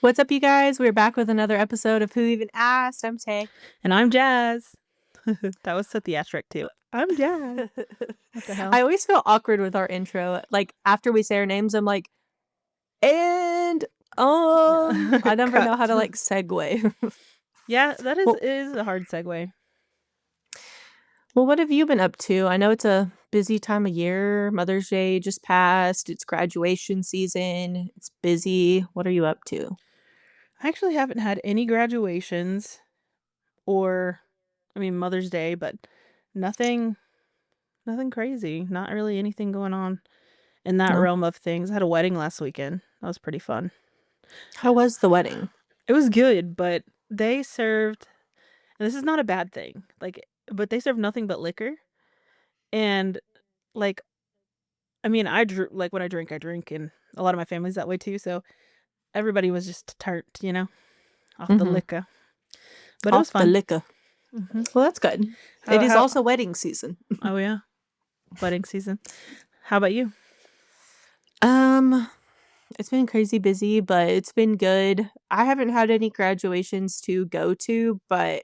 What's up, you guys? We're back with another episode of Who Even Asked. I'm Tay. And I'm Jazz. That was so theatric too. I'm Jazz. What the hell? I always feel awkward with our intro. Like after we say our names, I'm like, and I never Cut. know how to like segue. Yeah, that well, is a hard segue. well, what have you been up to? I know it's a busy time of year. Mother's Day just passed. It's graduation season. It's busy. What are you up to? I actually haven't had any graduations or Mother's Day, but nothing nothing crazy. Not really anything going on in that No. realm of things. I had a wedding last weekend. That was pretty fun. How was the wedding? It was good, but they served, and this is not a bad thing. But they served nothing but liquor. And like like when I drink, and a lot of my family's that way too. So everybody was just tart, off the Mm-hmm. liquor. But it was Off the fun. liquor. hmm Well, that's good. It How is how? also wedding season. Oh yeah, wedding season. How about you? Um, It's been crazy busy, but it's been good. I haven't had any graduations to go to, but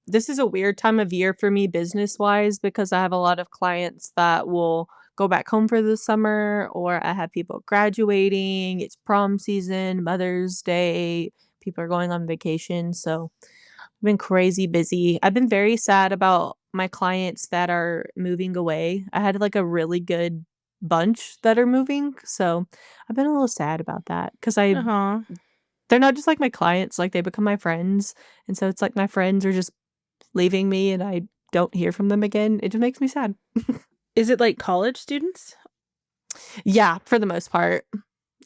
this is a weird time of year for me business wise because I have a lot of clients that will go back home for the summer, or I have people graduating. It's prom season, Mother's Day, people are going on vacation. So I've been crazy busy. I've been very sad about my clients that are moving away. I had like a really good bunch that are moving, so I've been a little sad about that because I Uh huh. they're not just like my clients, like they become my friends, and so it's like my friends are just leaving me and I don't hear from them again. It just makes me sad. Is it like college students? Yeah, for the most part.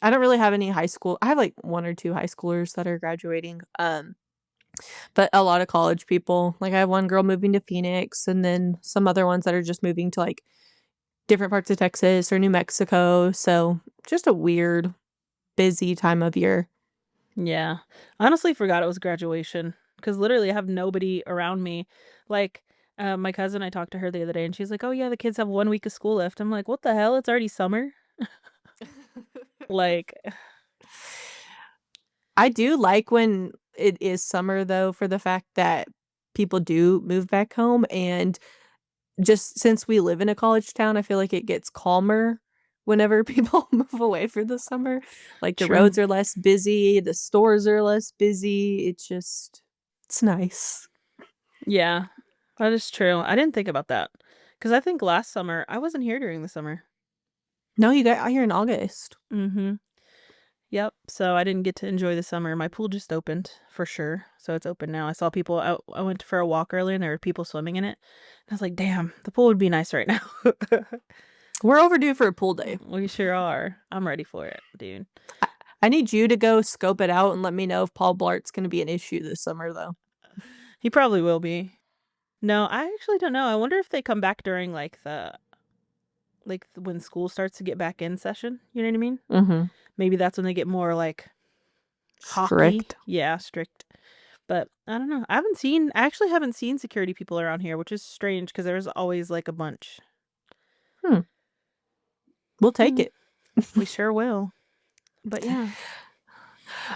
I don't really have any high school. I have like one or two high schoolers that are graduating. But a lot of college people. Like I have one girl moving to Phoenix and then some other ones that are just moving to like different parts of Texas or New Mexico. So just a weird, busy time of year. Yeah, I honestly forgot it was graduation because literally I have nobody around me. Like, my cousin, I talked to her the other day, and she's like, "Oh yeah, the kids have 1 week of school left." I'm like, "What the hell? It's already summer." Like, I do like when it is summer though, for the fact that people do move back home. And just since we live in a college town, I feel like it gets calmer whenever people move away for the summer. Like the true. roads are less busy, the stores are less busy. It's nice. Yeah, that is true. I didn't think about that because I think last summer I wasn't here during the summer. No, you got out here in August. Mm-hmm. Yep. So I didn't get to enjoy the summer. My pool just opened for sure. So it's open now. I saw people out. I went for a walk earlier and there were people swimming in it. And I was like, damn, the pool would be nice right now. We're overdue for a pool day. We sure are. I'm ready for it, dude. I, I need you to go scope it out and let me know if Paul Blart's going to be an issue this summer, though. He probably will be. No, I actually don't know. I wonder if they come back during when school starts to get back in session. You know what I mean? Mm-hmm. Maybe that's when they get more like hockey. Strict. Yeah, strict. But I don't know. I actually haven't seen security people around here, which is strange because there's always like a bunch. Hmm. We'll take Hmm, it. we sure will. But yeah.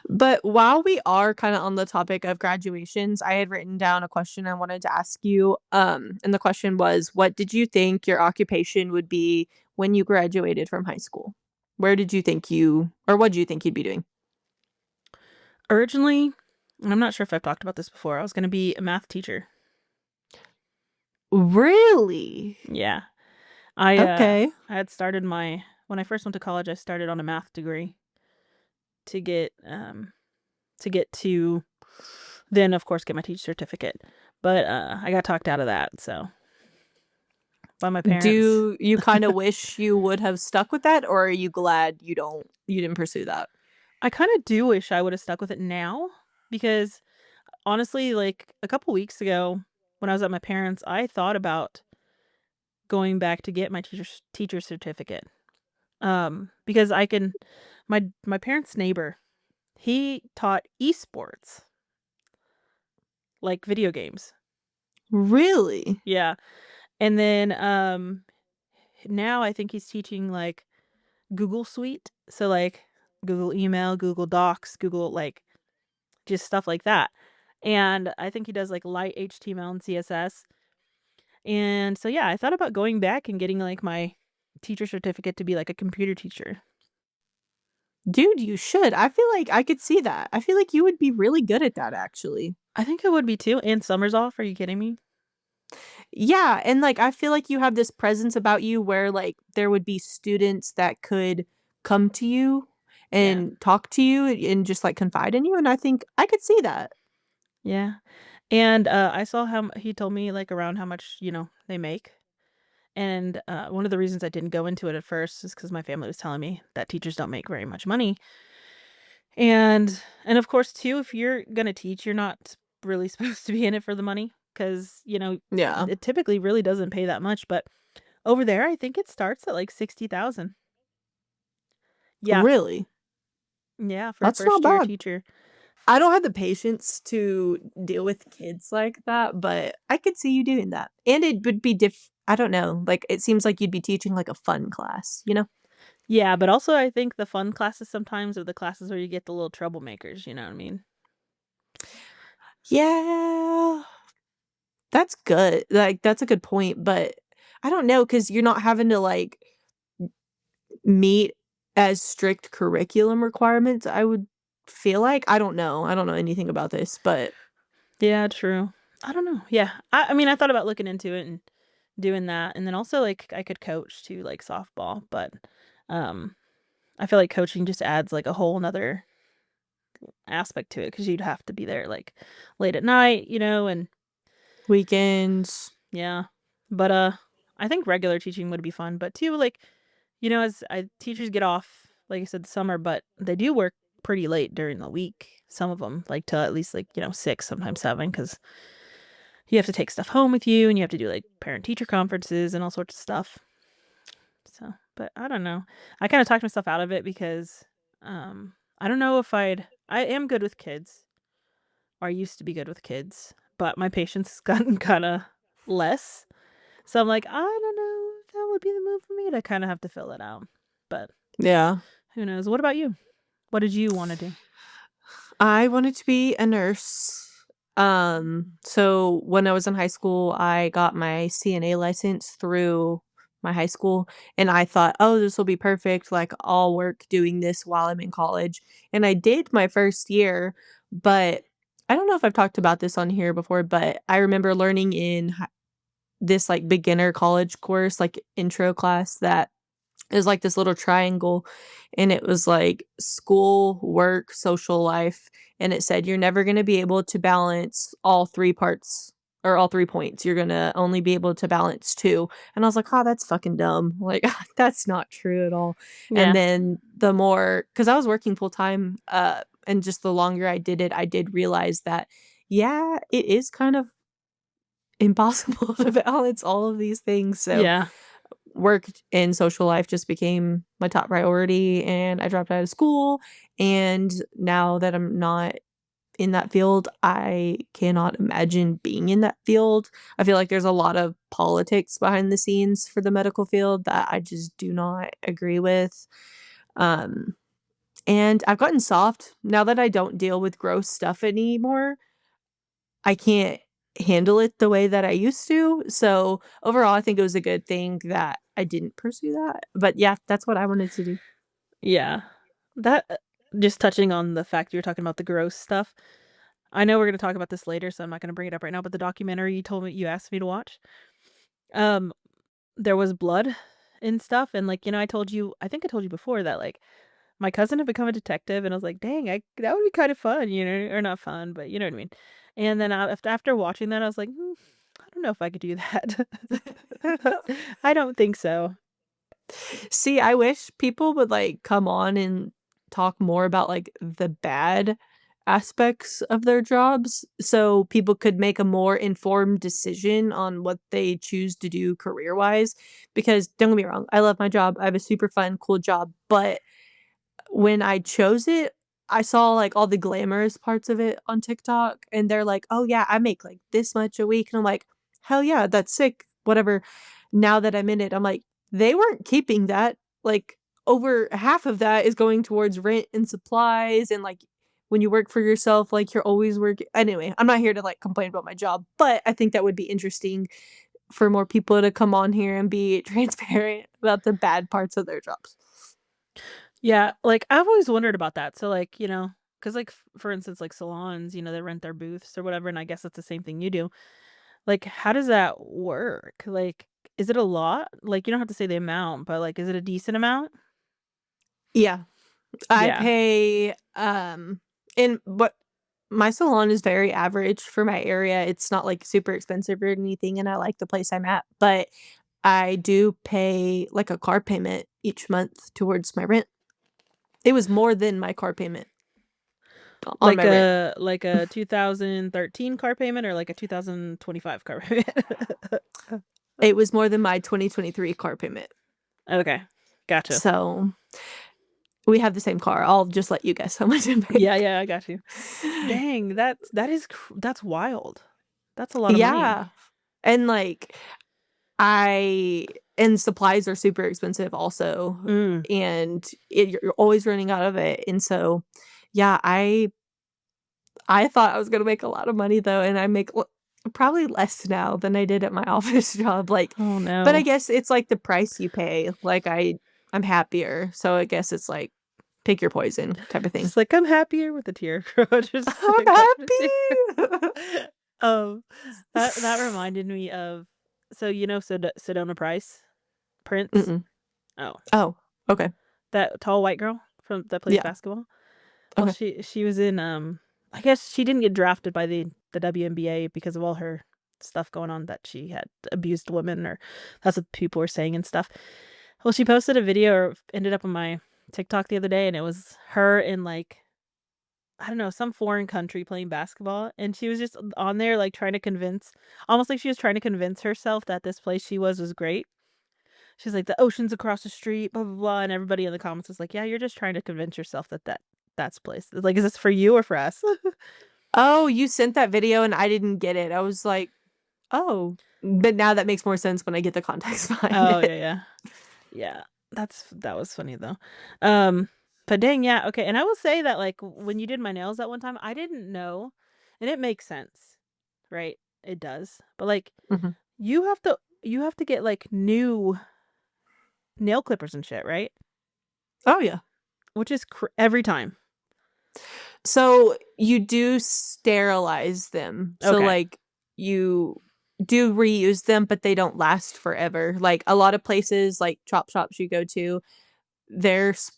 But while we are kind of on the topic of graduations, I had written down a question I wanted to ask you. And the question was, what did you think your occupation would be when you graduated from high school? Where did you think or what did you think you'd be doing? Originally, and I'm not sure if I've talked about this before, I was going to be a math teacher. Really? Yeah. Okay. I had started when I first went to college, I started on a math degree to get to then of course get my teacher certificate. But I got talked out of that, so by my parents. Do you kind of wish you would have stuck with that, or are you glad you didn't pursue that? I kind of do wish I would have stuck with it now because honestly, like a couple weeks ago when I was at my parents, I thought about going back to get my teacher certificate. Because I can my parents' neighbor, he taught esports, like video games. Really? Yeah. And then now I think he's teaching like Google Suite. So like Google Email, Google Docs, Google, like, just stuff like that. And I think he does, like, light HTML and CSS. And so, yeah, I thought about going back and getting, like, my teacher certificate to be, like, a computer teacher. Dude, you should. I feel like I could see that. I feel like you would be really good at that, actually. I think I would be too, and summer's off, are you kidding me? Yeah, and, like, I feel like you have this presence about you where, like, there would be students that could come to you Yeah. and talk to you and just, like, confide in you, and I think I could see that. Yeah. And, I saw how he told me, like, around how much, they make. And, one of the reasons I didn't go into it at first is because my family was telling me that teachers don't make very much money. And of course, too, if you're gonna teach, you're not really supposed to be in it for the money because Yeah. it typically really doesn't pay that much, but over there, I think it starts at, like, 60,000. Yeah. Really? Yeah, for a That's not first-year bad. teacher. I don't have the patience to deal with kids like that, but I could see you doing that. And it would be I don't know, like, it seems like you'd be teaching, like, a fun class, you know? Yeah, but also I think the fun classes sometimes are the classes where you get the little troublemakers, you know what I mean? Yeah, that's good. Like, that's a good point, but I don't know because 'cause you're not having to, like, meet as strict curriculum requirements, I would feel like. I don't know. I don't know anything about this, but Yeah, true. I don't know. Yeah. I mean, I thought about looking into it and doing that, and then also, like, I could coach too, like, softball, but, um, I feel like coaching just adds, like, a whole 'nother aspect to it because 'cause you'd have to be there, like, late at night, and weekends. yeah. But, I think regular teaching would be fun, but too, like, as teachers get off, like I said, the summer, but they do work pretty late during the week, some of them, like, till at least, like, 6, sometimes 7, because you have to take stuff home with you, and you have to do, like, parent-teacher conferences and all sorts of stuff. So, but I don't know. I kinda talked myself out of it because, I don't know if I am good with kids, or I used to be good with kids, but my patience has gotten kinda less. So I'm like, "I don't know if that would be the move for me," to kinda have to fill it out. But Yeah. who knows? What about you? What did you wanna do? I wanted to be a nurse. So when I was in high school, I got my CNA license through my high school, and I thought, "Oh, this will be perfect, like, I'll work doing this while I'm in college." And I did my first year, but I don't know if I've talked about this on here before, but I remember learning in this, like, beginner college course, like, intro class that it was like this little triangle, and it was like school, work, social life, and it said, "You're never gonna be able to balance all 3 parts or all 3 points. You're gonna only be able to balance 2." And I was like, "Oh, that's fucking dumb." Like, that's not true at all. And Yeah. then the more, because I was working full time, and just the longer I did it, I did realize that, yeah, it is kind of impossible to balance all of these things, so Yeah. work and social life just became my top priority, and I dropped out of school, and now that I'm not in that field, I cannot imagine being in that field. I feel like there's a lot of politics behind the scenes for the medical field that I just do not agree with, um, and I've gotten soft now that I don't deal with gross stuff anymore. I can't handle it the way that I used to, so overall, I think it was a good thing that I didn't pursue that, but yeah, that's what I wanted to do. Yeah. That just touching on the fact you were talking about the gross stuff, I know we're gonna talk about this later, so I'm not gonna bring it up right now, but the documentary you asked me to watch, um, there was blood and stuff, and, like, I think I told you before that, like, my cousin had become a detective, and I was like, "Dang, that would be kinda fun," or not fun, but you know what I mean. And then, after watching that, I was like, I don't know if I could do that." I don't think so. See, I wish people would, like, come on and talk more about, like, the bad aspects of their jobs so people could make a more informed decision on what they choose to do career-wise, because don't get me wrong, I love my job, I have a super fun, cool job, but when I chose it, I saw, like, all the glamorous parts of it on TikTok, and they're like, "Oh, yeah, I make, like, this much a week," and I'm like, "Hell yeah, that's sick, whatever." Now that I'm in it, I'm like, "They weren't keeping that." Like, over half of that is going towards rent and supplies and like when you work for yourself, like you're always working. Anyway, I'm not here to like complain about my job, but I think that would be interesting for more people to come on here and be transparent about the bad parts of their jobs. Yeah, like, I've always wondered about that. So, like, because like, for instance, like, salons, they rent their booths or whatever, and I guess it's the same thing you do. Like, how does that work? Like, is it a lot? Like, you don't have to say the amount, but, like, is it a decent amount? Yeah, I Yeah. pay and what my salon is very average for my area. It's not like super expensive or anything and I like the place I'm at, but I do pay like a car payment each month towards my rent. It was more than my car payment on my rent. Like a 2013 car payment or like a 2025 car payment? It was more than my 2023 car payment. Okay, gotcha. So, we have the same car. I'll just let you guess how much I Yeah, paid. yeah, I got you. Dang, that's wild. That's a lot of money. Yeah, and, like, I and supplies are super expensive also, Mm. and you're always running out of it, and so, yeah, I thought I was gonna make a lot of money though, and I make probably less now than I did at my office job, like Oh, but I no. guess it's like the price you pay, like I'm happier, so I guess it's like pick your poison type of thing. Just like, "I'm happier," with a tear. Just I'm like, a tear. happy. Um, that reminded me of Sedona Price? Prince? Mm-mm. Oh, Oh, okay. that tall white girl from that plays Yeah, basketball? Well, okay. she was in, I guess she didn't get drafted by the WNBA because of all her stuff going on that she had abused women or that's what people were saying and stuff. Well, she posted a video or ended up on my TikTok the other day, and it was her in, like, I don't know, some foreign country playing basketball, and she was just on there, like, trying to convince almost like she was trying to convince herself that this place she was great. She's like, "The ocean's across the street, blah, blah, blah," and everybody in the comments was like, "Yeah, you're just trying to convince yourself that that's place." Like, "Is this for you or for us?" Oh, you sent that video and I didn't get it. I was like, "Oh." But now that makes more sense when I get the context behind Oh, it. yeah, yeah. Yeah. That was funny, though. Um, but dang, yeah, okay, and I will say that, like, when you did my nails that one time, I didn't know and it makes sense, right? It does. But, like, Mhm. you have to get, like, new nail clippers and shit, right? Oh, yeah. Which is every time. So, you do sterilize them. So, Okay. like, you do reuse them, but they don't last forever. Like, a lot of places, like chop shops you go to, their s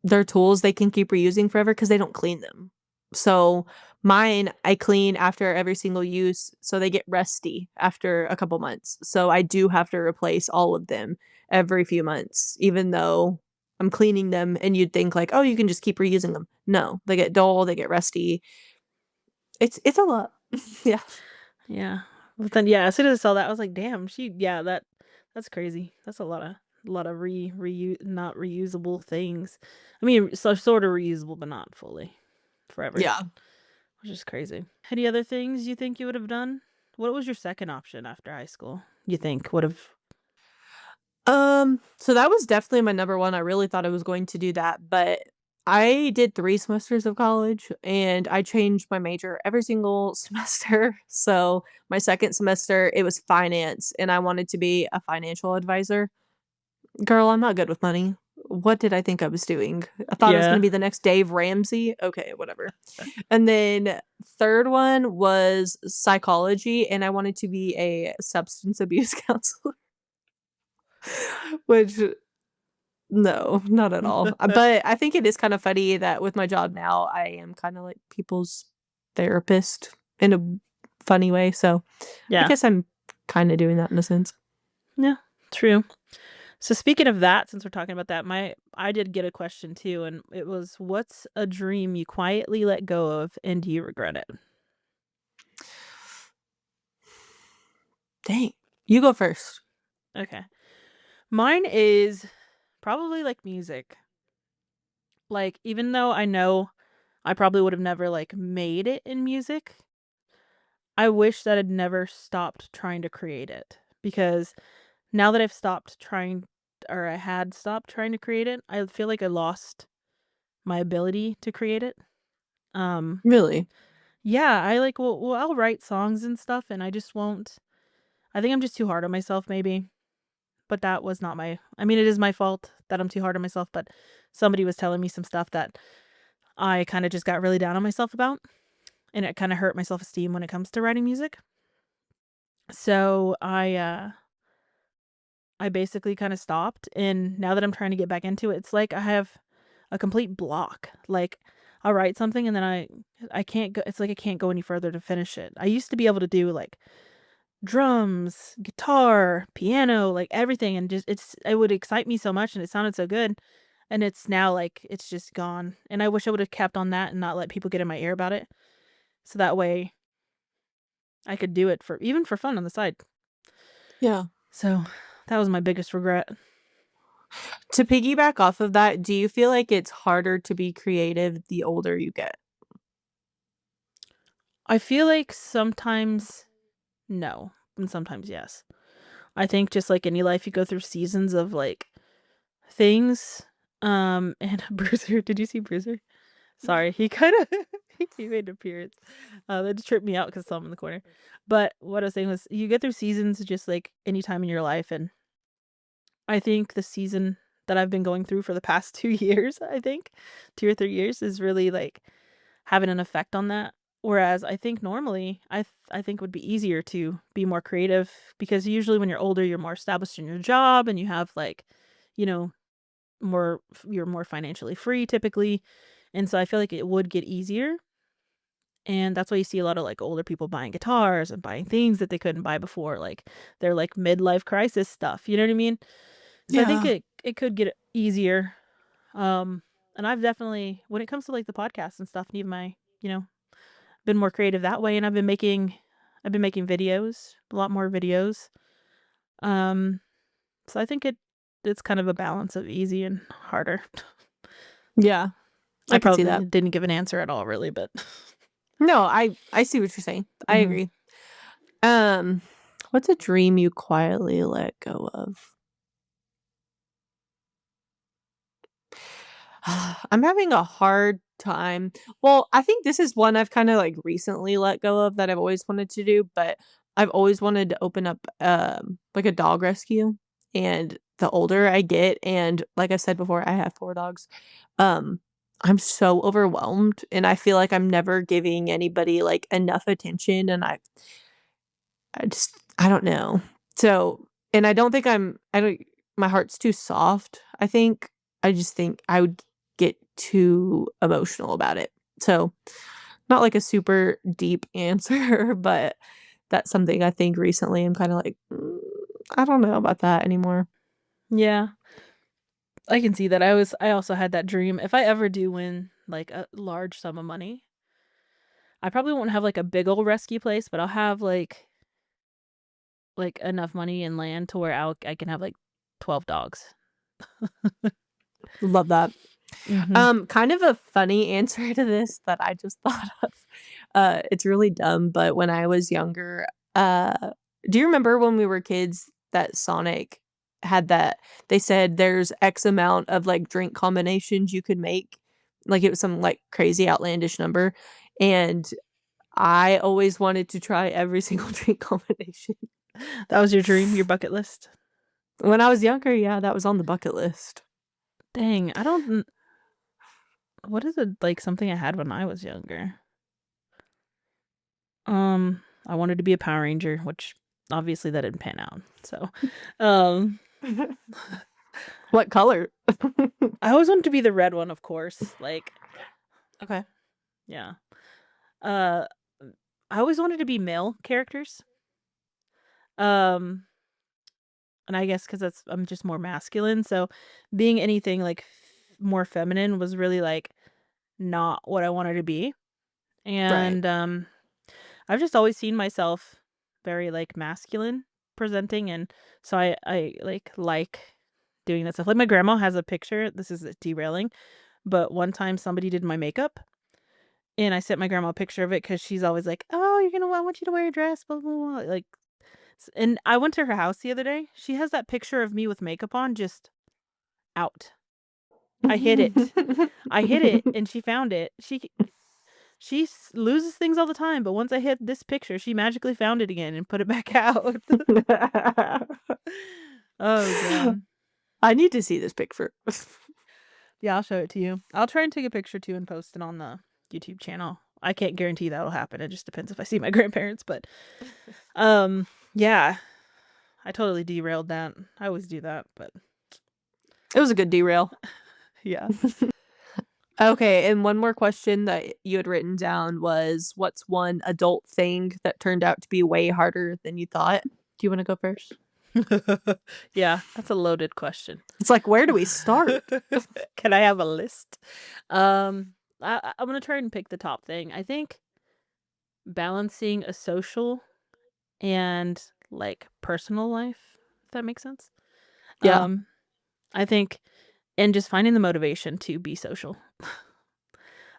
their tools they can keep reusing forever because they don't clean them. So, mine, I clean after every single use, so they get rusty after a couple months. So, I do have to replace all of them every few months, even though I'm cleaning them and you'd think like, "Oh, you can just keep reusing them." No, they get dull, they get rusty. It's a lot. Yeah. Yeah. But then, yeah, as soon as I saw that, I was like, "Damn, that's crazy. That's a lot of not reusable things." I mean, so sort of reusable, but not fully forever, Yeah. which is crazy. Any other things you think you would have done? What was your second option after high school? You think would have So that was definitely my number 1. I really thought I was going to do that, but I did 3 semesters of college and I changed my major every single semester. So my second semester, it was finance and I wanted to be a financial advisor. Girl, I'm not good with money. What did I think I was doing? I thought I was gonna Yeah. be the next Dave Ramsey. Okay, whatever. And then third one was psychology, and I wanted to be a substance abuse counselor, which no, not at all. But I think it is kind of funny that with my job now, I am kind of like people's therapist in a funny way. So I Yeah. guess I'm kind of doing that in a sense. Yeah, true. So speaking of that, since we're talking about that, my I did get a question too, and it was, "What's a dream you quietly let go of, and do you regret it?" Dang. You go first. Okay. Mine is probably, like, music. Like, even though I know I probably would have never, like, made it in music, I wish that I'd never stopped trying to create it, because now that I've stopped trying or I had stopped trying to create it. I feel like I lost my ability to create it. Um, Really? yeah, I like I'll write songs and stuff and I just won't. I think I'm just too hard on myself maybe. But that was not my I mean, it is my fault that I'm too hard on myself, but somebody was telling me some stuff that I kinda just got really down on myself about, and it kinda hurt my self-esteem when it comes to writing music. So I basically kinda stopped, and now that I'm trying to get back into it, it's like I have a complete block. Like, I'll write something and then I can't go it's like I can't go any further to finish it. I used to be able to do, like, drums, guitar, piano, like, everything, and just it would excite me so much, and it sounded so good, and it's now, like, it's just gone, and I wish I would've kept on that and not let people get in my ear about it, so that way I could do it for even for fun on the side. Yeah. So, that was my biggest regret. To piggyback off of that, do you feel like it's harder to be creative the older you get? I feel like sometimes no, and sometimes yes. I think just like any life, you go through seasons of, like, things, and Bruiser did you see Bruiser? Sorry, he kinda he made an appearance. That just tripped me out because I saw him in the corner. But what I was saying was you get through seasons just like any time in your life, and I think the season that I've been going through for the past 2 years, I think, 2 or 3 years is really, like, having an effect on that. Whereas I think normally, I think would be easier to be more creative because usually when you're older, you're more established in your job and you have, like, you know, you're more financially free typically, and so I feel like it would get easier, and that's why you see a lot of, like, older people buying guitars and buying things that they couldn't buy before, like, their, like, midlife crisis stuff, you know what I mean? So I think Yeah. it could get easier, um, and I've definitely when it comes to, like, the podcast and stuff, need my been more creative that way, and I've been making videos, a lot more videos, um, so I think it's kind of a balance of easy and harder. Yeah, I I could see probably that. didn't give an answer at all really, but No, I see what you're saying. I Mhm. agree. Um, what's a dream you quietly let go of? I'm having a hard time. Well, I think this is one I've kinda, like, recently let go of that I've always wanted to do, but I've always wanted to open up, like, a dog rescue, and the older I get and like I said before, I have 4 dogs, um, I'm so overwhelmed, and I feel like I'm never giving anybody, like, enough attention, and I don't know. So and I don't think I don't my heart's too soft, I think. I just think I would get too emotional about it. So, not like a super deep answer, but that's something I think recently I'm kinda like, I don't know about that anymore." Yeah, I can see that. I also had that dream. If I ever do win, like, a large sum of money, I probably won't have, like, a big old rescue place, but I'll have, like, enough money and land to where I can have, like, 12 dogs. Love that. Mhm. Kind of a funny answer to this that I just thought of. It's really dumb, but when I was younger, do you remember when we were kids that Sonic had that they said there's X amount of, like, drink combinations you could make? Like, it was some, like, crazy outlandish number, and I always wanted to try every single drink combination. That was your dream, your bucket list? When I was younger, yeah, that was on the bucket list. Dang, I don't kn what is it, like, something I had when I was younger? I wanted to be a Power Ranger, which obviously that didn't pan out, so, um What color? I always wanted to be the red one, of course, like Okay. yeah. Uh, I always wanted to be male characters, um, and I guess because that's I'm just more masculine, so being anything, like, more feminine was really, like, not what I wanted to be, Right. and, I've just always seen myself very, like, masculine presenting, and so like doing that stuff. Like, my grandma has a picture this is derailing, but one time somebody did my makeup, and I sent my grandma a picture of it because she's always like, "Oh, I want you to wear a dress, blah, blah, blah," like, and I went to her house the other day. She has that picture of me with makeup on just out. I hid it. I hid it, and she found it. She loses things all the time, but once I hid this picture, she magically found it again and put it back out. Oh god. I need to see this picture. Yeah, I'll show it to you. I'll try and take a picture too and post it on the YouTube channel. I can't guarantee that'll happen. It just depends if I see my grandparents, but yeah, I totally derailed that. I always do that, but It was a good derail. yeah. Okay, and one more question that you had written down was, what's one adult thing that turned out to be way harder than you thought? Do you wanna go first? Yeah, that's a loaded question. It's like, where do we start? Can I have a list? I'm gonna try and pick the top thing. I think balancing a social and like personal life, if that makes sense. Yeah, Um, I think and just finding the motivation to be social.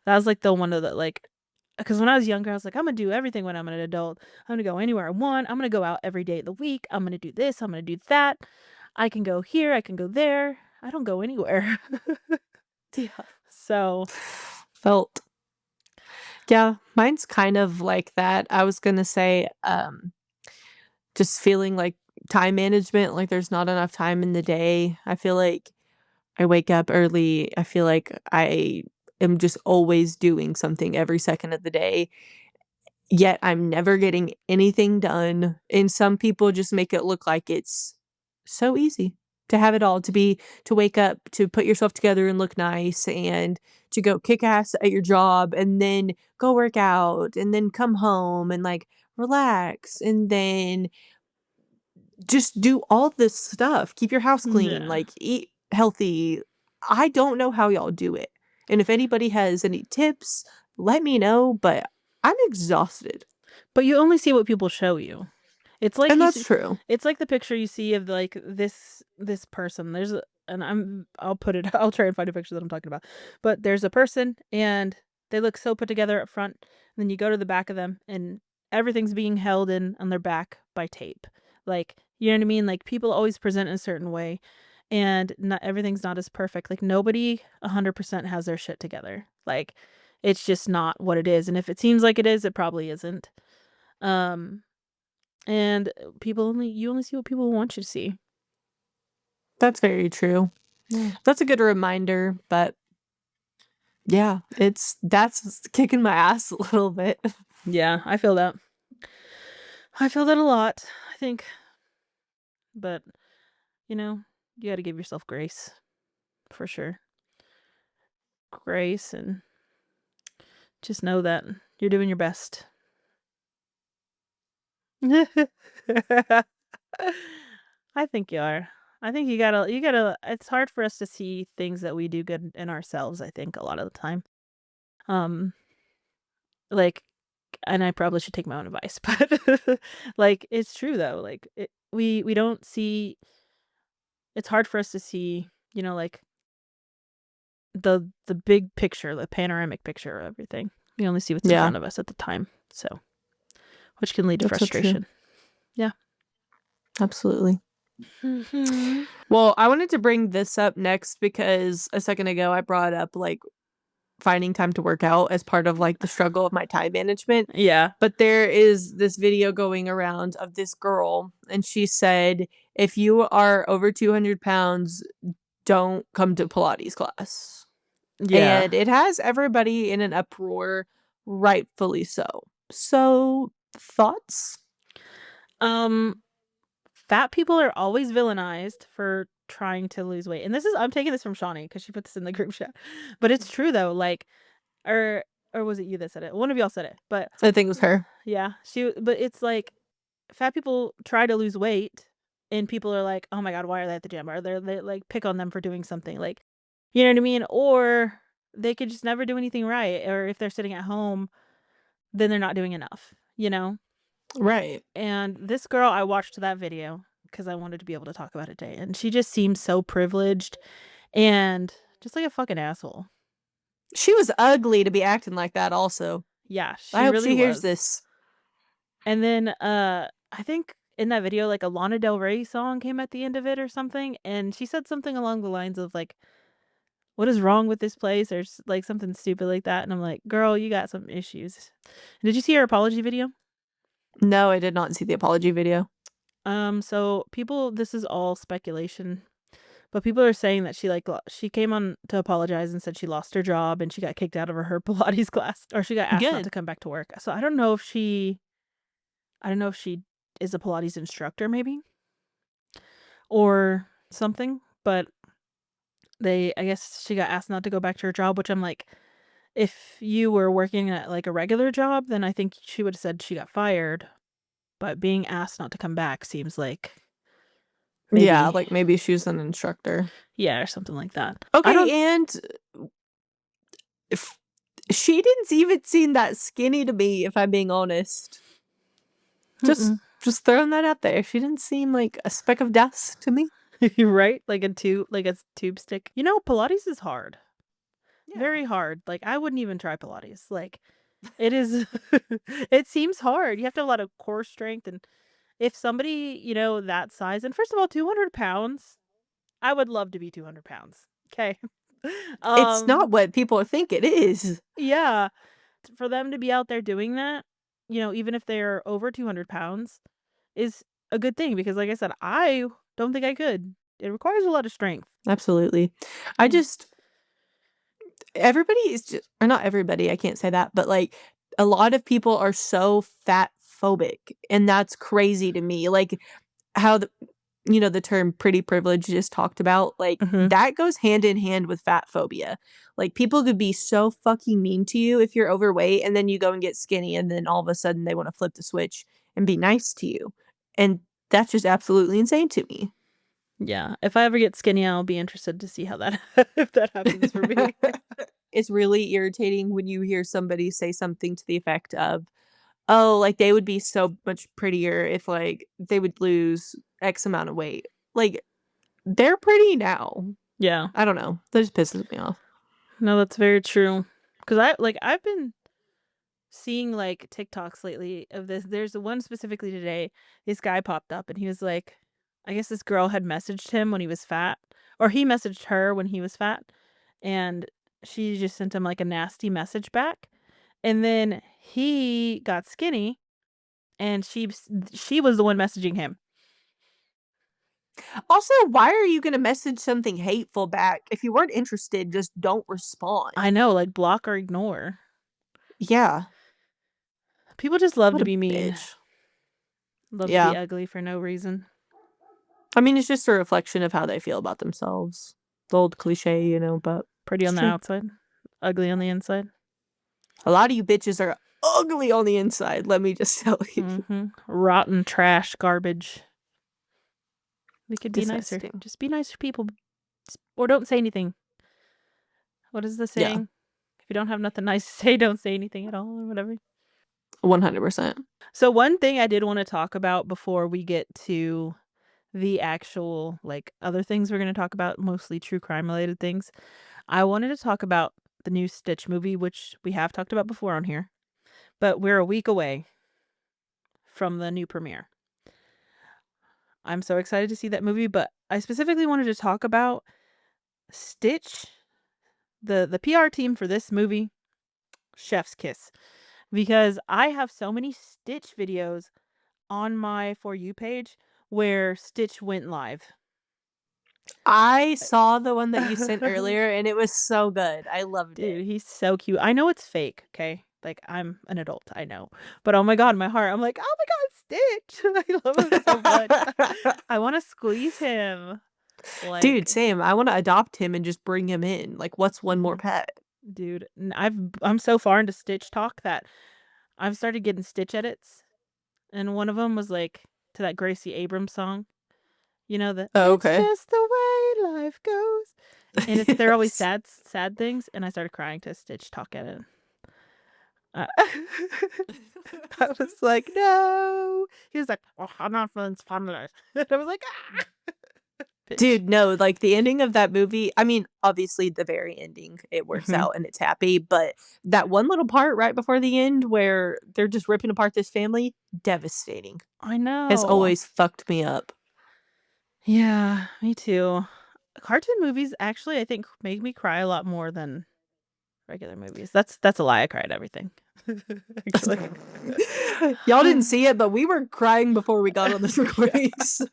That was like the one of the like because when I was younger, I was like, I'm gonna do everything when I'm an adult. I'm gonna go anywhere I want. I'm gonna go out every day of the week. I'm gonna do this. I'm gonna do that. I can go here. I can go there. I don't go anywhere. yeah. So, Felt. Yeah, mine's kind of like that. I was gonna say, just feeling like time management, like there's not enough time in the day. I feel like I wake up early. I feel like I am just always doing something every second of the day, yet I'm never getting anything done. And some people just make it look like it's so easy to have it all, to wake up, to put yourself together and look nice, and to go kick ass at your job, and then go work out, and then come home and like relax, and then just do all this stuff. Keep your house clean, yeah. like eat healthy. I don't know how y'all do it. And if anybody has any tips, let me know, but I'm exhausted. But you only see what people show you. It's like And you that's see true. it's like the picture you see of, like, this person. There's a and I'll put it I'll try and find a picture that I'm talking about. But there's a person, and they look so put together up front, and then you go to the back of them, and everything's being held in on their back by tape. Like, you know what I mean? Like, people always present in a certain way, and not everything's not as perfect. Like, nobody 100% has their shit together. Like, it's just not what it is, and if it seems like it is, it probably isn't. Um and people only you only see what people want you to see. That's very true. Yeah. That's a good reminder, but yeah, that's kicking my ass a little bit. Yeah, I feel that. I feel that a lot, I think, but, you know, you gotta give yourself grace, for sure. Grace and just know that you're doing your best. I think you are. I think you gotta it's hard for us to see things that we do good in ourselves, I think, a lot of the time. Um, like and I probably should take my own advice, but, like, it's true though, like, we don't see it's hard for us to see, like, the big picture, the panoramic picture of everything. We only see what's in Yeah, front of us at the time, so which can lead to that's so true. frustration. Yeah. Absolutely. Mhm. Well, I wanted to bring this up next because a second ago I brought up like finding time to work out as part of like the struggle of my time management. Yeah. But there is this video going around of this girl, and she said, if you are over 200 pounds, don't come to Pilates class. Yeah. And it has everybody in an uproar, rightfully so. So, thoughts? Um, Fat people are always villainized for trying to lose weight, and this is I'm taking this from Shawnee because she put this in the group chat, but it's true though, like, or or was it you that said it? One of y'all said it, but I think it was her. yeah, but it's like fat people try to lose weight and people are like, "Oh my god, why are they at the gym?" Or they like pick on them for doing something like, you know what I mean? Or they could just never do anything right. Or if they're sitting at home, then they're not doing enough, you know? Right. And this girl, I watched that video because I wanted to be able to talk about it today. And she just seemed so privileged and just like a fucking asshole. She was ugly to be acting like that also. Yeah, I she hope really she hears was. this. And then I think in that video, like, a Lana Del Rey song came at the end of it or something, and she said something along the lines of, like, "What is wrong with this place?" or like, something stupid like that, and I'm like, "Girl, you got some issues." Did you see her apology video? No, I did not see the apology video. So people this is all speculation, but people are saying that she, like, she came on to apologize and said she lost her job and she got kicked out of her Pilates class, or she got asked not Good. to come back to work. So I don't know if she is a Pilates instructor maybe or something, but I guess she got asked not to go back to her job, which I'm like, if you were working at, like, a regular job, then I think she would've said she got fired, but being asked not to come back seems like Yeah, maybe like, maybe she was an instructor. yeah, or something like that. I Okay, don't and if she didn't even seem that skinny to me, if I'm being honest. Just mm-mm. just throwing that out there. She didn't seem like a speck of dust to me. You're right, like a tube stick. You know, Pilates is hard, Yeah, very hard. Like, I wouldn't even try Pilates. Like, it is it seems hard. You have to have a lot of core strength, and if somebody, that size and first of all, 200 pounds, I would love to be 200 pounds. Okay. it's not Um, what people think it is. yeah, for them to be out there doing that, even if they're over 200 pounds, is a good thing because, like I said, I don't think I could. It requires a lot of strength. Absolutely. I Yeah. just everybody is just or not everybody, I can't say that, but, like, a lot of people are so fat phobic, and that's crazy to me. Like, how the term pretty privilege just talked about, like, Mhm. that goes hand in hand with fat phobia. Like, people could be so fucking mean to you if you're overweight, and then you go and get skinny, and then all of a sudden they wanna flip the switch and be nice to you, and that's just absolutely insane to me. Yeah, if I ever get skinny, I'll be interested to see how that if that happens for me. It's really irritating when you hear somebody say something to the effect of, "Oh, like, they would be so much prettier if, like, they would lose X amount of weight." Like, they're pretty now. Yeah. I don't know. That just pisses me off. No, that's very true. Cause I've been seeing, like, TikToks lately of this. There's one specifically today. This guy popped up and he was like I guess this girl had messaged him when he was fat, or he messaged her when he was fat, and she just sent him, like, a nasty message back, and then he got skinny, and she was the one messaging him. Also, why are you gonna message something hateful back? If you weren't interested, just don't I respond. know, like, block or ignore. Yeah. People just love What to a be mean, bitch. love to be Yeah. ugly for no reason. I mean, it's just a reflection of how they feel about themselves. The old cliche, but Pretty it's on the true. outside, ugly on the inside. A lot of you bitches are ugly on the inside, let me just tell you. Mhm. Rotten trash garbage. We could be nicer. Disgusting. Just be nice to people, or don't say anything. What is the Yeah. saying? If you don't have nothing nice to say, don't say anything at all or whatever. 100%. So one thing I did wanna talk about before we get to the actual, like, other things we're gonna talk about, mostly true crime related things, I wanted to talk about the new Stitch movie, which we have talked about before on here, but we're a week away from the new premiere. I'm so excited to see that movie, but I specifically wanted to talk about Stitch, the PR team for this movie, chef's kiss, because I have so many Stitch videos on my For You page where Stitch went live. I saw the one that you sent earlier, and it was so good. I loved it. Dude, he's so cute. I know it's fake, okay? Like, I'm an adult, I know. But oh my god, in my heart, I'm like, "Oh my god, Stitch!" I love him so much. I wanna squeeze him. Dude, Like same. I wanna adopt him and just bring him in. Like, what's one more mhm. pet? Dude, I'm so far into Stitch talk that I've started getting Stitch edits, and one of them was, like, to that Gracie Abrams song. You know, the Oh, "It's okay. just the way life goes," and they're always Yes. sad things, and I started crying to Stitch talk edit. Uh, I was like, "No." He was like, "Oh, I'm not feeling spontaneous." And I was like, "Ah." Bitch. Dude, no, like, the ending of that movie I mean, obviously, the very ending, it works Mhm. out and it's happy, but that one little part right before the end where they're just ripping apart this family, devastating. I Has know. always fucked me up. Yeah, me too. Cartoon movies actually, I think, make me cry a lot more than regular movies. That's a lie, I cry at everything. Actually. Y'all didn't see it, but we were crying before we got on this Yeah. recording, so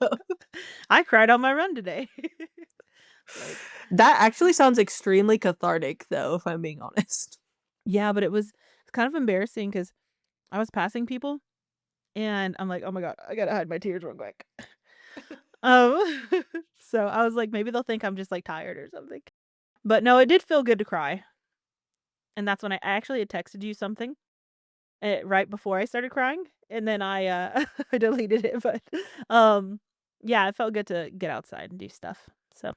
I cried on my run today. Like that actually sounds extremely cathartic, though, if I'm being honest. yeah, but it's kind of embarrassing because I was passing people, and I'm like, "Oh my god, I gotta hide my tears real quick." Um, so I was like, "Maybe they'll think I'm just, like, tired or something." But no, it did feel good to cry, and that's when I actually had texted you something, right before I started crying, and then I deleted it, but, um, yeah, it felt good to get outside and do stuff, so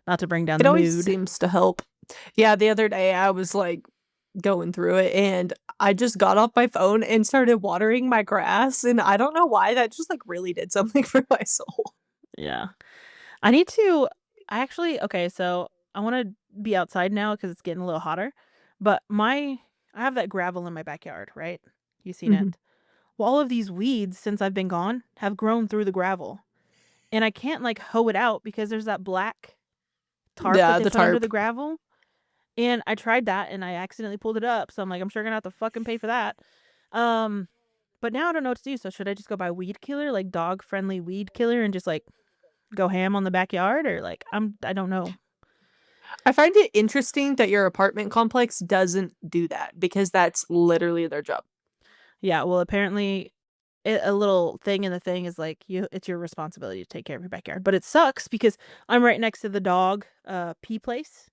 not to bring down It the always mood. seems to help. Yeah, the other day, I was, like, going through it, and I just got off my phone and started watering my grass, and I don't know why, that just, like, really did something for my soul. Yeah. I need to I actually okay, so I wanna be outside now because it's getting a little hotter, but my I have that gravel in my backyard, right? You seen Mhm. it. Well, all of these weeds since I've been gone have grown through the gravel, and I can't, like, hoe it out because there's that black tarp that Yeah, they the put under tarp. the gravel, and I tried that and I accidentally pulled it up, so I'm like, "I'm sure gonna have to fucking pay for that." Um, but now I don't know what to do, so should I just go buy weed killer, like dog-friendly weed killer and just, like, go ham on the backyard or, like, I don't know. I find it interesting that your apartment complex doesn't do that because that's literally their job. Yeah, well, apparently a little thing in the thing is, like, it's your responsibility to take care of your backyard, but it sucks because I'm right next to the dog, pee place,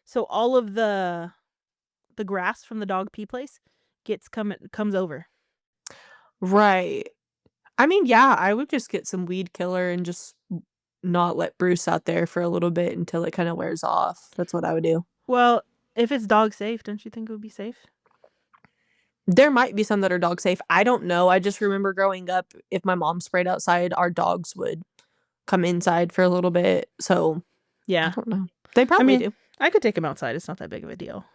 so all of the grass from the dog pee place comes over. Right. I mean, yeah, I would just get some weed killer and just not let Bruce out there for a little bit until it kinda wears off. That's what I would do. Well, if it's dog safe, don't you think it would be safe? There might be some that are dog safe, I don't know, I just remember growing up, if my mom sprayed outside, our dogs would come inside for a little bit, so I Yeah. don't know. They I probably mean, do. I could take him outside, it's not that big of a deal.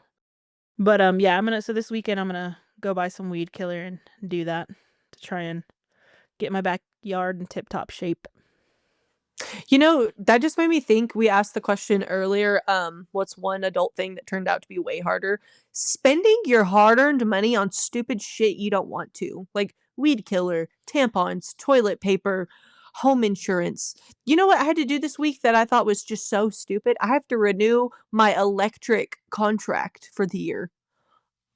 But, yeah, this weekend, I'm gonna go buy some weed killer and do that to try and get my backyard in tip-top shape. You know, that just made me think we asked the question earlier, what's one adult thing that turned out to be way harder? Spending your hard-earned money on stupid shit you don't want to, like weed killer, tampons, toilet paper, home insurance. You know what I had to do this week that I thought was just so stupid? I have to renew my electric contract for the year.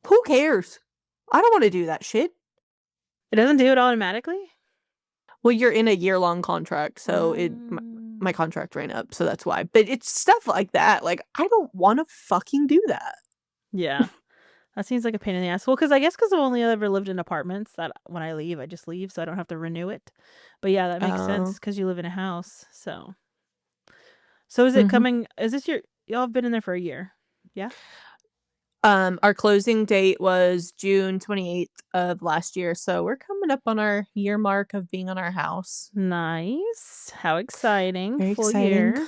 Who cares? I don't wanna do that shit. It doesn't do it automatically? Well, you're in a year-long contract, so my Um, contract ran up, so that's why. But it's stuff like that, like, I don't wanna fucking do that. yeah, that seems like a pain in the ass. Well, because I guess because 'cause I've only ever lived in apartments that when I leave, I just leave, so I don't have to renew it. But yeah, that makes sense Oh, because you live in a house, so is it mhm. coming is this your y'all have been in there for a year? Yeah? Our closing date was June 28th of last year, so we're coming up on our year mark of being on our house. Nice. How exciting. Very Full exciting. year.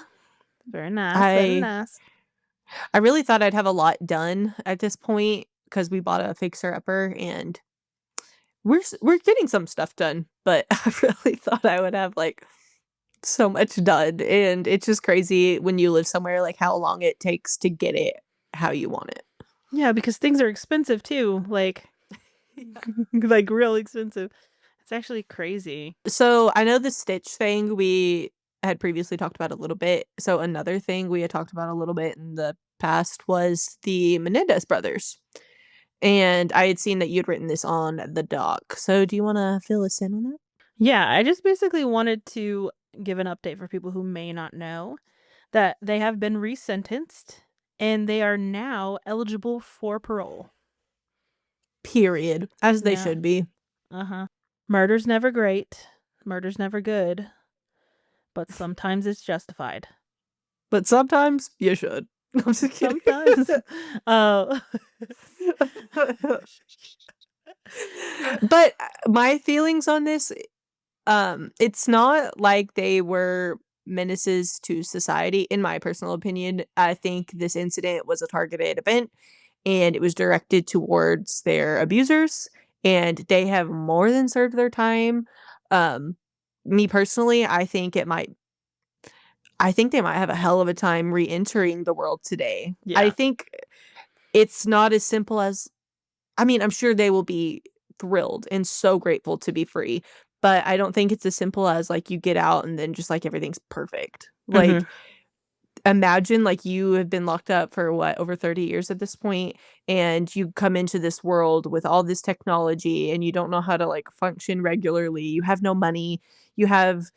Very nice, very I nice. I really thought I'd have a lot done at this point because we bought a fixer-upper, and we're getting some stuff done, but I really thought I would have, like, so much done, and it's just crazy when you live somewhere, like, how long it takes to get it how you want it. Yeah, because things are expensive too, like Yeah. like, real expensive. It's actually crazy. So, I know the Stitch thing we had previously talked about a little bit, so another thing we had talked about a little bit in the past was the Menendez brothers, and I had seen that you'd written this on the doc, so do you wanna fill us in on that? Yeah, I just basically wanted to give an update for people who may not know that they have been resentenced and they are now eligible for parole. Period, as they Yeah. should be, Uh-huh. Murder's never great. Murder's never good, but sometimes it's justified. but sometimes you should. I'm just kidding. Sometimes. Uh, But, my feelings on this, it's not like they were menaces to society, in my personal opinion. I think this incident was a targeted event and it was directed towards their abusers, and they have more than served their time. Um, Me personally, I think they might have a hell of a time re-entering the world today. I Yeah. think it's not as simple as I mean, I'm sure they will be thrilled and so grateful to be free, but I don't think it's as simple as, like, you get out and then just, like, everything's perfect. Mhm. Like, imagine, like, you have been locked up for what, over 30 years at this point, and you come into this world with all this technology, and you don't know how to, like, function regularly. You have no money. You have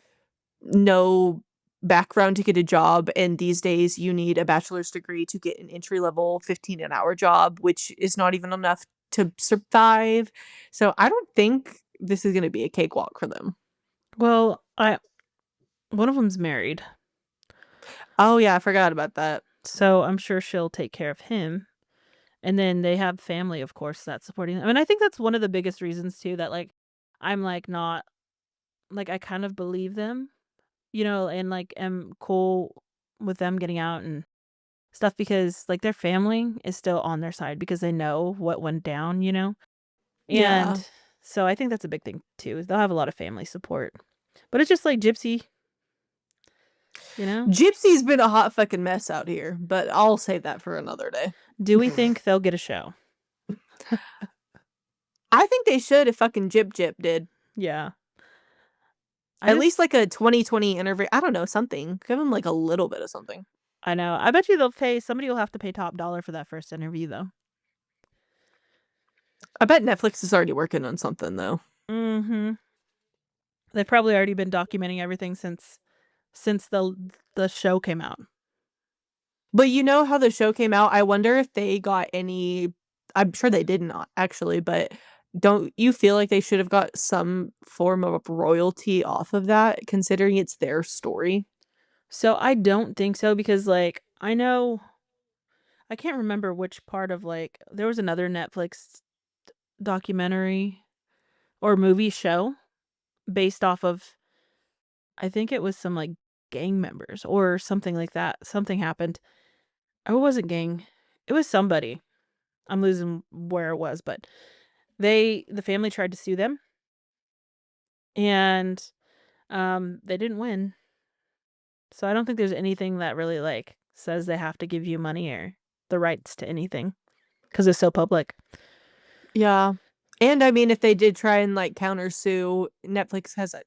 no background to get a job, and these days you need a bachelor's degree to get an entry level 15 an hour job, which is not even enough to survive. So I don't think this is gonna be a cakewalk for them. Well, I one of them's married, Oh, yeah, I forgot about that. so I'm sure she'll take care of him, and then they have family, of course, that's supporting them, and I think that's one of the biggest reasons too that, like, I'm, like, not like, I kind of believe them, and, like, am cool with them getting out and stuff because, like, their family is still on their side because they know what went down. And Yeah. so I think that's a big thing too, is they'll have a lot of family support. But it's just like Gypsy, you know? Gypsy's been a hot fucking mess out here, but I'll save that for another day. Do we think they'll get a show? I think they should if fucking Jip Jip did. Yeah. I At least just like a 2020 interview. I don't know, something. Give him like a little bit of something. I know. I bet you somebody will have to pay top dollar for that first interview though. I bet Netflix is already working on something though. Mhm. They've probably already been documenting everything since the show came out. But you know how the show came out? I wonder if they got any I'm sure they did not actually, but don't you feel like they should have got some form of royalty off of that considering it's their story? So I don't think so because like I know I can't remember which part of like there was another Netflix documentary or movie show based off of I think it was some, like, gang members or something like that. Something happened. Oh, it wasn't gang. It was somebody. I'm losing where it was, but the family tried to sue them, and, they didn't win. So I don't think there's anything that really, like, says they have to give you money or the rights to anything because it's so public. Yeah. And I mean, if they did try and like countersue, Netflix has a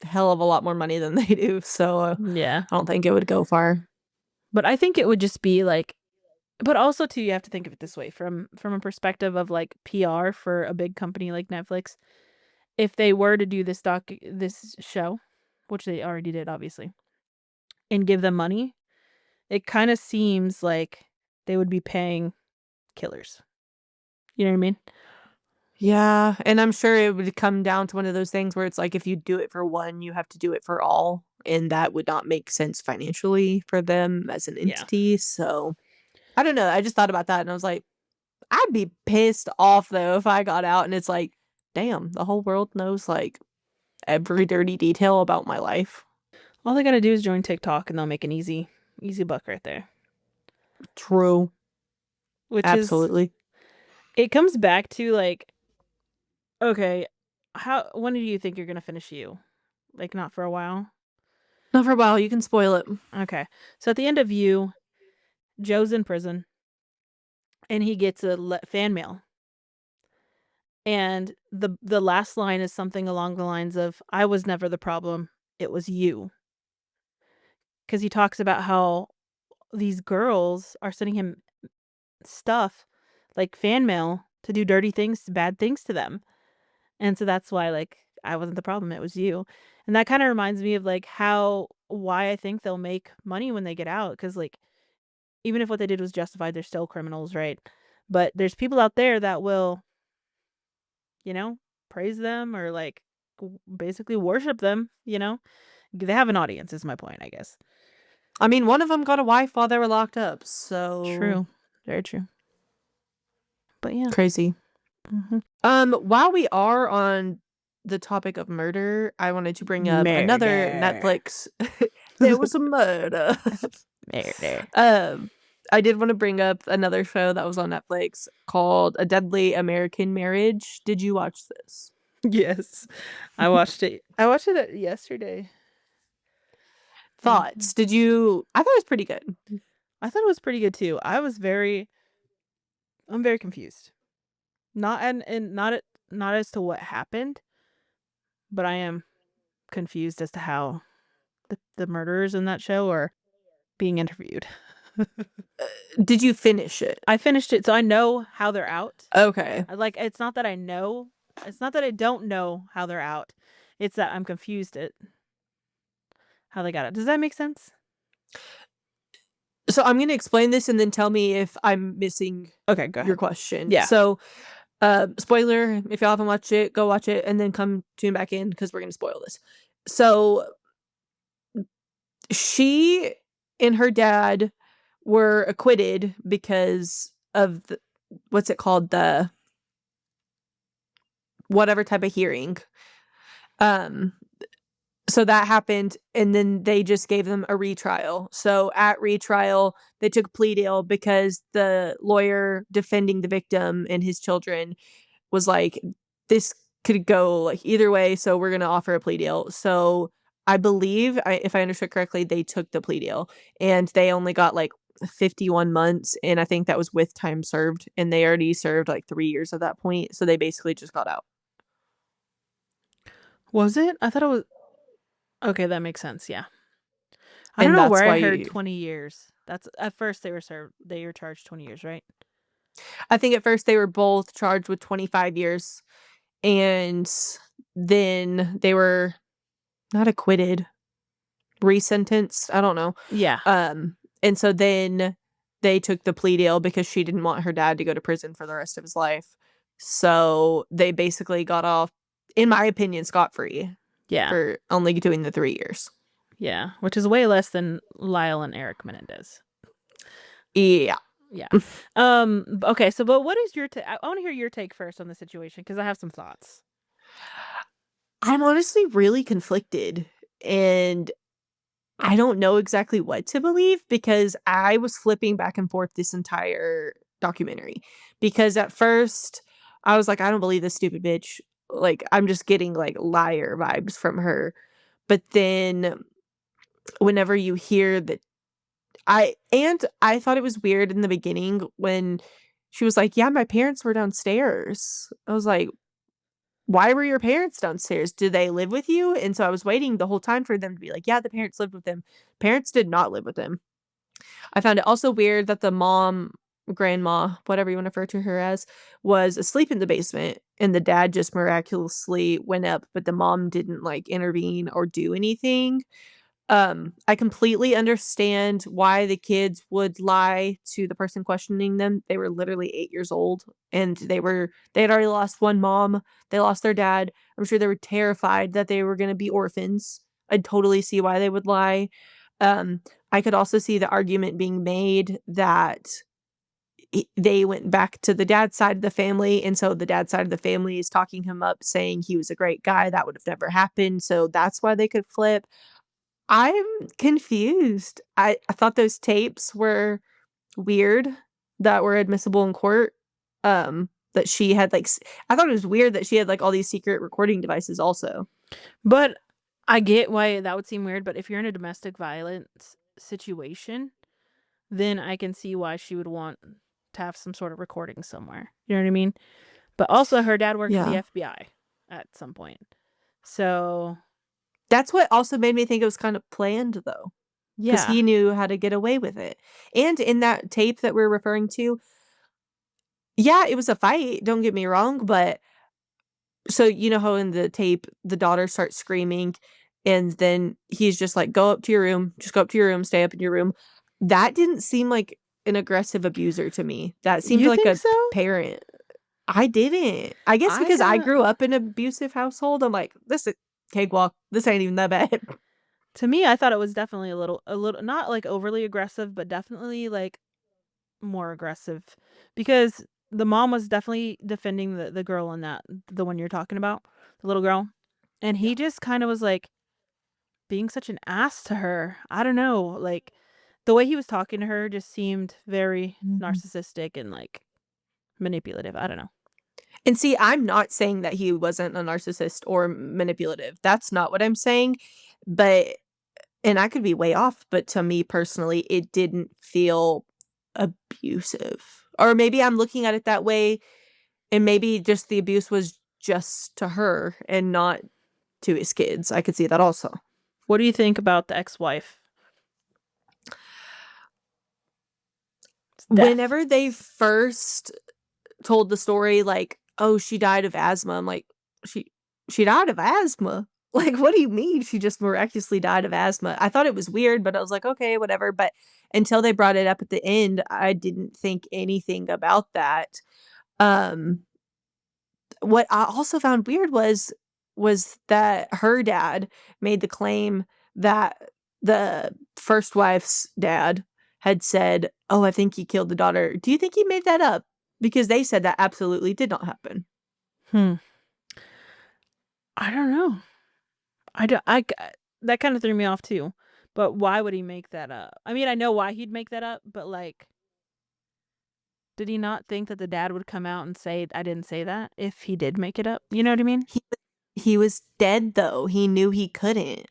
hell of a lot more money than they do, so Yeah. I don't think it would go far. But I think it would just be, like but also too, you have to think of it this way, from a perspective of, like, PR for a big company like Netflix. If they were to do this show, which they already did, obviously, and give them money, it kinda seems like they would be paying killers. You know what I mean? Yeah, and I'm sure it would come down to one of those things where it's like if you do it for one, you have to do it for all, and that would not make sense financially for them as an Yeah. entity, so I don't know, I just thought about that and I was like, I'd be pissed off though if I got out and it's like, damn, the whole world knows like every dirty detail about my life. All they gotta do is join TikTok, and they'll make an easy buck right there, True. which is Absolutely. it comes back to, like, okay, how when do you think you're gonna finish You? Like, not for a while? Not for a while, you can spoil it. Okay. So at the end of You, Joe's in prison, and he gets a fan mail. And the last line is something along the lines of, "I was never the problem, it was you." Because he talks about how these girls are sending him stuff, like fan mail, to do dirty things, bad things to them. And so that's why, like, I wasn't the problem, it was you. And that kinda reminds me of, like, why I think they'll make money when they get out. Because like, even if what they did was justified, they're still criminals, right? But there's people out there that will, you know, praise them or, like, basically worship them. They have an audience is my point, I guess. I mean, one of them got a wife while they were locked up, so True. Very true. But yeah. crazy. Mhm. While we are on the topic of murder, I wanted to bring up another Murder. There was a murder. Murder. Um, I did wanna bring up another show that was on Netflix called A Deadly American Marriage. Did you watch this? Yes. I watched it yesterday. Thoughts? Mhm. Did you I thought it was pretty good. I thought it was pretty good too. I'm very confused. Not as to what happened, but I am confused as to how the murderers in that show are being interviewed. Did you finish it? I finished it, so I know how they're out. Okay. It's not that I know. It's not that I don't know how they're out. It's that I'm confused at how they got it. Does that make sense? So I'm gonna explain this and then tell me if I'm missing Okay, go your ahead. question. Yeah. So, spoiler, if y'all haven't watched it, go watch it and then come tune back in because we're gonna spoil this. So she and her dad were acquitted because of the what's it called? The whatever type of hearing. Um, so that happened, and then they just gave them a retrial. So at retrial, they took a plea deal because the lawyer defending the victim and his children was like, "This could go, like, either way, so we're gonna offer a plea deal." So I believe, if I understood correctly, they took the plea deal, and they only got, like, 51 months, and I think that was with time served, and they already served, like, 3 years at that point, so they basically just got out. Was it? I thought it was. Okay, that makes sense. Yeah. I don't And know that's where I heard why 20 years. That's at first they were charged 20 years, right? I think at first they were both charged with 25 years, and then they were not acquitted, resentenced, I don't know. Yeah. And so then they took the plea deal because she didn't want her dad to go to prison for the rest of his life. So they basically got off, in my opinion, scot-free Yeah. for only doing the 3 years. Yeah, which is way less than Lyle and Eric Menendez. Yeah. Yeah. Okay, so but what is your I wanna hear your take first on the situation because I have some thoughts. I'm honestly really conflicted, and I don't know exactly what to believe because I was flipping back and forth this entire documentary. Because at first, I was like, "I don't believe this stupid bitch." Like, I'm just getting, like, liar vibes from her. But then whenever you hear that I thought it was weird in the beginning when she was like, "Yeah, my parents were downstairs." I was like, "Why were your parents downstairs? Do they live with you?" And so I was waiting the whole time for them to be like, "Yeah, the parents lived with them." Parents did not live with him. I found it also weird that the mom, grandma, whatever you wanna refer to her as, was asleep in the basement, and the dad just miraculously went up, but the mom didn't, like, intervene or do anything. I completely understand why the kids would lie to the person questioning them. They were literally 8 years old, and they had already lost 1 mom, they lost their dad. I'm sure they were terrified that they were gonna be orphans. I'd totally see why they would lie. Um, I could also see the argument being made that they went back to the dad's side of the family, and so the dad's side of the family is talking him up, saying he was a great guy, that would have never happened, so that's why they could flip. I'm confused. I thought those tapes were weird that were admissible in court, that she had, like, I thought it was weird that she had, like, all these secret recording devices also. But I get why that would seem weird, but if you're in a domestic violence situation, then I can see why she would want to have some sort of recording somewhere. You know what I mean? But also her dad worked for the Yeah. FBI at some point. So, That's what also made me think it was kind of planned, though, because yeah. he knew how to get away with it. And in that tape that we're referring to, yeah, it was a fight, don't get me wrong, but so you know how in the tape, the daughter starts screaming, and then he's just like, "Go up to your room. Just go up to your room, stay up in your room." That didn't seem like an aggressive abuser to me. That seemed You like think a so? parent. I didn't. I guess I because I got grew up in an abusive household, I'm like, "This is cakewalk. This ain't even that bad." To me, I thought it was definitely a little not, like, overly aggressive, but definitely, like, more aggressive because the mom was definitely defending the girl in that the one you're talking about, the little girl, and Yeah. he just kinda was like being such an ass to her. I don't know, like, the way he was talking to her just seemed very Mhm. narcissistic and, like, manipulative. I don't know. And see, I'm not saying that he wasn't a narcissist or manipulative. That's not what I'm saying. But and I could be way off, but to me personally, it didn't feel abusive. Or maybe I'm looking at it that way, and maybe just the abuse was just to her and not to his kids. I could see that also. What do you think about the ex-wife's death? Whenever they first told the story, like, "Oh, she died of asthma," I'm like, "She she died of asthma? Like, what do you mean she just miraculously died of asthma?" I thought it was weird, but I was like, "Okay, whatever," but until they brought it up at the end, I didn't think anything about that. Um, what I also found weird was that her dad made the claim that the first wife's dad had said, "Oh, I think he killed the daughter." Do you think he made that up? Because they said that absolutely did not happen. Hmm. I don't know. I don't I g that kinda threw me off too, but why would he make that up? I mean, I know why he'd make that up, but, like, did he not think that the dad would come out and say, "I didn't say that," if he did make it up? You know what I mean? He he was dead though, he knew he couldn't.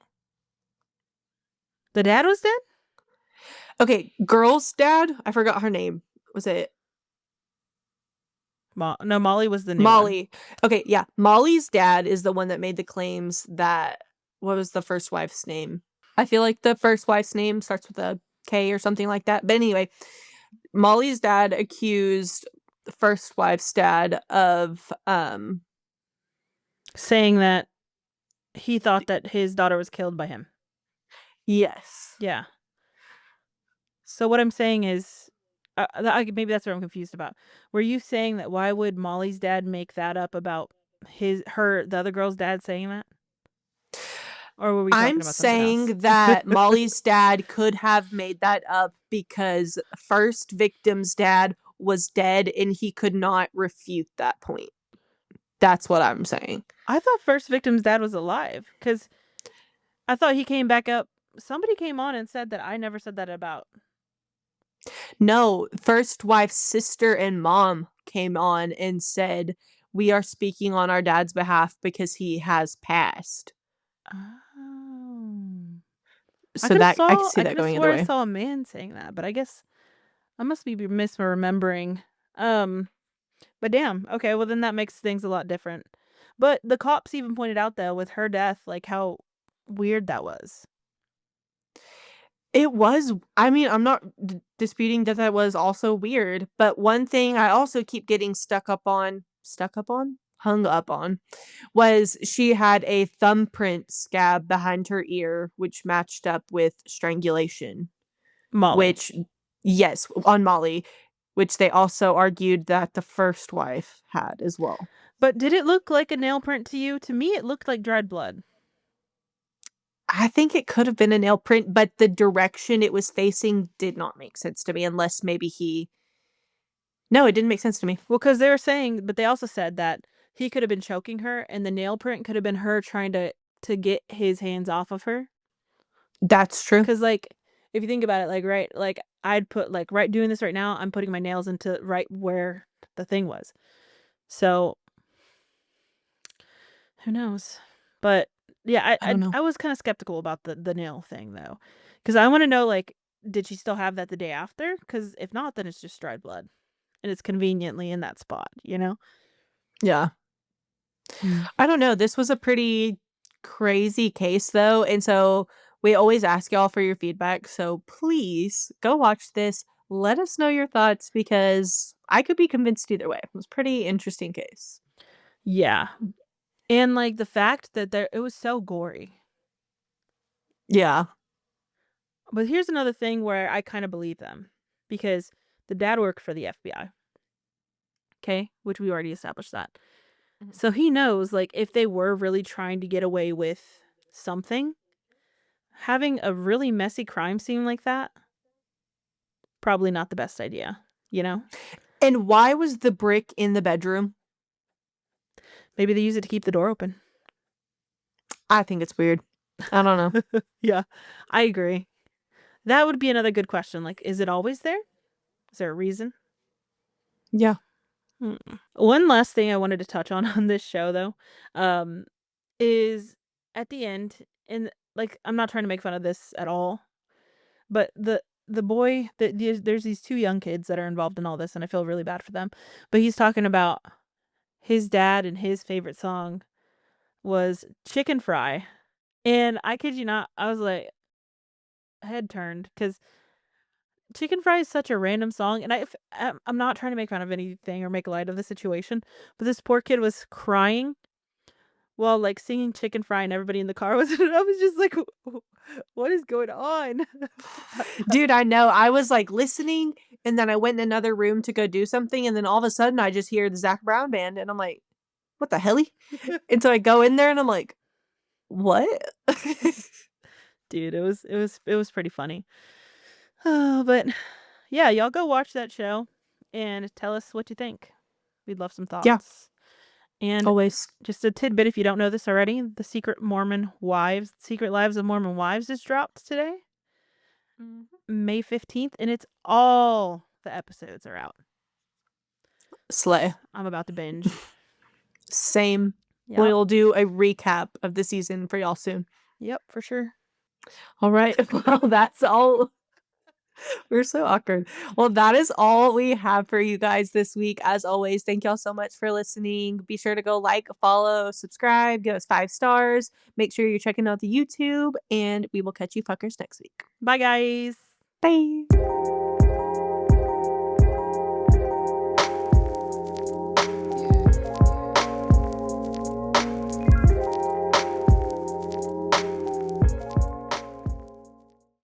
The dad was dead? Okay, girl's dad, I forgot her name. Was it No, Molly was the new one. Molly? Okay, yeah, Molly's dad is the one that made the claims that what was the first wife's name? I feel like the first wife's name starts with a K or something like that, but anyway, Molly's dad accused the first wife's dad of, Saying that he thought that his daughter was killed by him. yes. Yeah. So what I'm saying is, maybe that's what I'm confused about. Were you saying that why would Molly's dad make that up about the other girl's dad saying that? Or were we I'm talking about something else? saying that Molly's dad could have made that up because first victim's dad was dead and he could not refute that point. That's what I'm saying. I thought first victim's dad was alive because I thought he came back up. Somebody came on and said that I never said that about. No, first wife's sister and mom came on and said, "We are speaking on our dad's behalf because he has passed." Oh. So that I could see I that could have going either swore I way. saw a man saying that, but I guess I must be misremembering. Um, but damn, okay, well then that makes things a lot different. But the cops even pointed out though with her death, like how weird that was. It was I mean, I'm not disputing that that was also weird, but one thing I also keep getting stuck up on? Hung up on, was she had a thumbprint scab behind her ear, which matched up with strangulation, Molly. which yes, on Molly, which they also argued that the first wife had as well. But did it look like a nail print to you? To me, it looked like dried blood. I think it could have been a nail print, but the direction it was facing did not make sense to me unless maybe he no, it didn't make sense to me. Well, because they were saying, but they also said that he could have been choking her, and the nail print could have been her trying to get his hands off of her. That's true. Cause like, if you think about it, like, right, like, I'd put like, right doing this right now, I'm putting my nails into right where the thing was. So, who knows? But, yeah, I don't know. I was kinda skeptical about the nail thing, though, cause I wanna know, like, did she still have that the day after? Cause if not, then it's just dried blood, and it's conveniently in that spot, you know? Yeah. Hmm. I don't know, this was a pretty crazy case, though, and so we always ask y'all for your feedback, so please go watch this. Let us know your thoughts because I could be convinced either way. It was a pretty interesting case. Yeah, and, like, the fact that it was so gory. Yeah. But here's another thing where I kinda believe them, because the dad worked for the FBI, 'kay? Which we already established that. Mhm. So he knows, like, if they were really trying to get away with something, having a really messy crime scene like that, probably not the best idea, you know? And why was the brick in the bedroom? Maybe they use it to keep the door open. I think it's weird. I don't know. Yeah, I agree. That would be another good question. Like, is it always there? Is there a reason? Yeah. Hmm. One last thing I wanted to touch on on this show, though, um, is at the end, and like, I'm not trying to make fun of this at all, but the boy, there's these two young kids that are involved in all this, and I feel really bad for them. But he's talking about his dad and his favorite song was Chicken Fry, and I kid you not, I was like, head turned because Chicken Fry is such a random song, and I'm not trying to make fun of anything or make light of the situation, but this poor kid was crying while, like, singing Chicken Fry, and everybody in the car was I was just like, What is going on?" Dude, I know. I was, like, listening, and then I went in another room to go do something, and then all of a sudden, I just hear the Zac Brown band, and I'm like, "What the helly?" And so I go in there, and I'm like, "What?" Dude, it was pretty funny. Oh, but yeah, y'all go watch that show and tell us what you think. We'd love some Yeah, thoughts. And always. just a tidbit if you don't know this already, the Secret Lives of Mormon Wives is dropped today, Mhm. May 15th, and it's all the episodes are out. Slay. I'm about to binge. Same. Yep. We'll do a recap of the season for y'all soon. Yep, for sure. All right. Well, that's all. We're so awkward. Well, that is all we have for you guys this week. As always, thank y'all so much for listening. Be sure to go like, follow, subscribe, give us 5 stars. Make sure you're checking out the YouTube, and we will catch you fuckers next week. Bye, guys. Bye.